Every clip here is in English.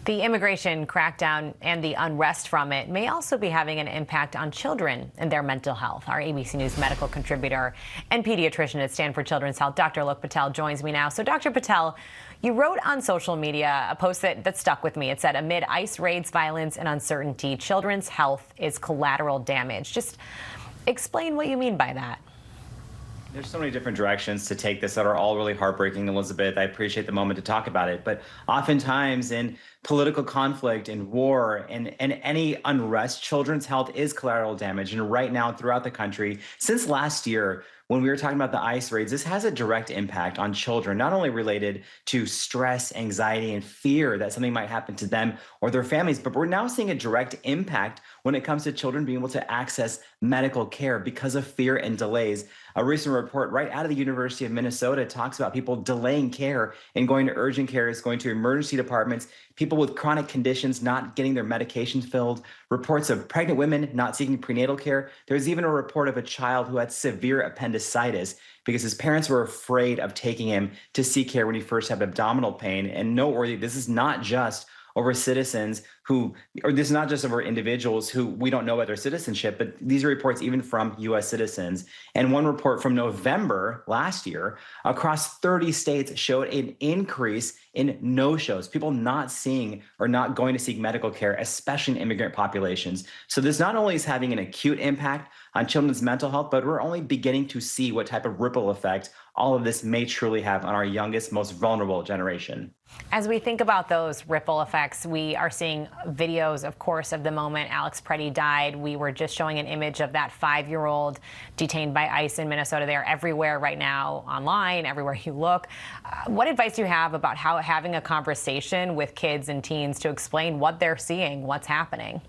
The immigration crackdown and the unrest from it may also be having an impact on children and their mental health. Our ABC News medical contributor and pediatrician at Stanford Children's Health, Dr. Alok Patel, joins me now. So, Dr. Patel, you wrote on social media a post that stuck with me. It said, amid ICE raids, violence, and uncertainty, children's health is collateral damage. Just explain what you mean by that. There's so many different directions to take this that are all really heartbreaking, Elizabeth. I appreciate the moment to talk about it. But oftentimes in political conflict and war and any unrest, children's health is collateral damage. And right now throughout the country, since last year, when we were talking about the ICE raids, this has a direct impact on children, not only related to stress, anxiety, and fear that something might happen to them or their families, but we're now seeing a direct impact when it comes to children being able to access medical care because of fear and delays. A recent report right out of the University of Minnesota talks about people delaying care and going to urgent cares, going to emergency departments, people with chronic conditions not getting their medications filled, reports of pregnant women not seeking prenatal care. There's even a report of a child who had severe appendicitis because his parents were afraid of taking him to seek care when he first had abdominal pain. And noteworthy, this is not just over citizens or this is not just over individuals who we don't know about their citizenship, but these are reports even from U.S. citizens. And one report from November last year across 30 states showed an increase in no-shows, people not seeing or not going to seek medical care, especially in immigrant populations. So this not only is having an acute impact on children's mental health, but we're only beginning to see what type of ripple effect all of this may truly have on our youngest, most vulnerable generation. As we think about those ripple effects, we are seeing videos, of course, of the moment Alex Preddy died. We were just showing an image of that 5-year-old detained by ICE in Minnesota. They are everywhere right now, online, everywhere you look. What advice do you have about how having a conversation with kids and teens to explain what they're seeing, what's happening?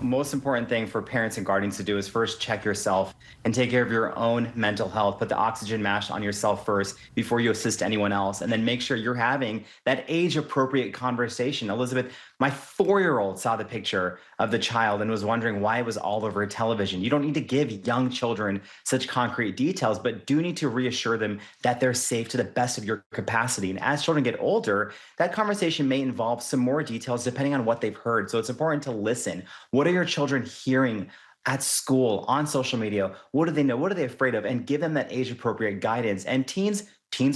Most important thing for parents and guardians to do is first check yourself and take care of your own mental health. Put the oxygen mask on yourself first before you assist anyone else. And then make sure you're having that age-appropriate conversation. Elizabeth, my 4-year-old saw the picture of the child and was wondering why it was all over television. You don't need to give young children such concrete details, but do need to reassure them that they're safe to the best of your capacity. And as children get older, that conversation may involve some more details depending on what they've heard. So it's important to listen. What are your children hearing at school, on social media? What do they know? What are they afraid of? And give them that age-appropriate guidance. And teens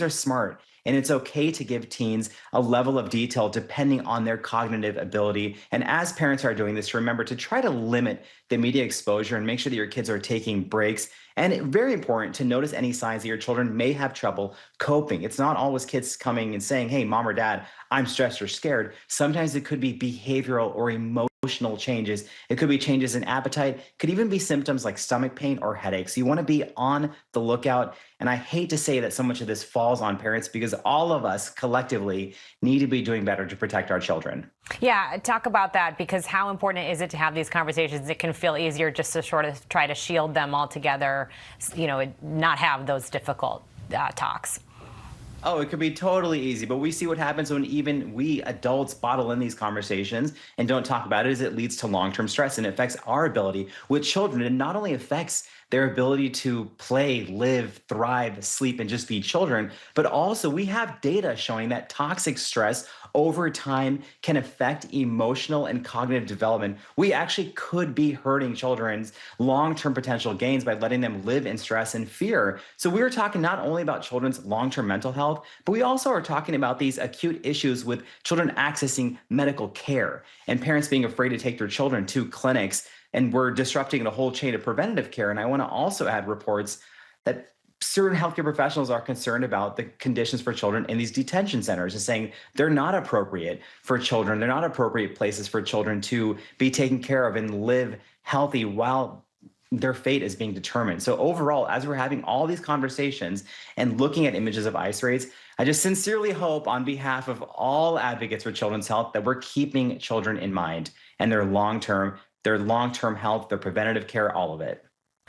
are smart. And it's okay to give teens a level of detail depending on their cognitive ability. And as parents are doing this, remember to try to limit the media exposure and make sure that your kids are taking breaks. And very important to notice any signs that your children may have trouble coping. It's not always kids coming and saying, hey, mom or dad, I'm stressed or scared. Sometimes it could be behavioral or emotional changes. It could be changes in appetite, could even be symptoms like stomach pain or headaches. You want to be on the lookout. And I hate to say that so much of this falls on parents because all of us collectively need to be doing better to protect our children. Yeah, talk about that, because how important is it to have these conversations? It can feel easier just to sort of try to shield them altogether, not have those difficult talks. Oh, it could be totally easy, but we see what happens when even we adults bottle in these conversations and don't talk about it, is it leads to long-term stress and it affects our ability with children. It not only affects their ability to play, live, thrive, sleep, and just be children, but also we have data showing that toxic stress over time can affect emotional and cognitive development. We actually could be hurting children's long-term potential gains by letting them live in stress and fear. So we're talking not only about children's long-term mental health, but we also are talking about these acute issues with children accessing medical care and parents being afraid to take their children to clinics. And we're disrupting the whole chain of preventative care. And I want to also add reports that certain healthcare professionals are concerned about the conditions for children in these detention centers and saying they're not appropriate for children. They're not appropriate places for children to be taken care of and live healthy while their fate is being determined. So overall, as we're having all these conversations and looking at images of ICE raids, I just sincerely hope on behalf of all advocates for children's health that we're keeping children in mind and their long-term health, their preventative care, all of it.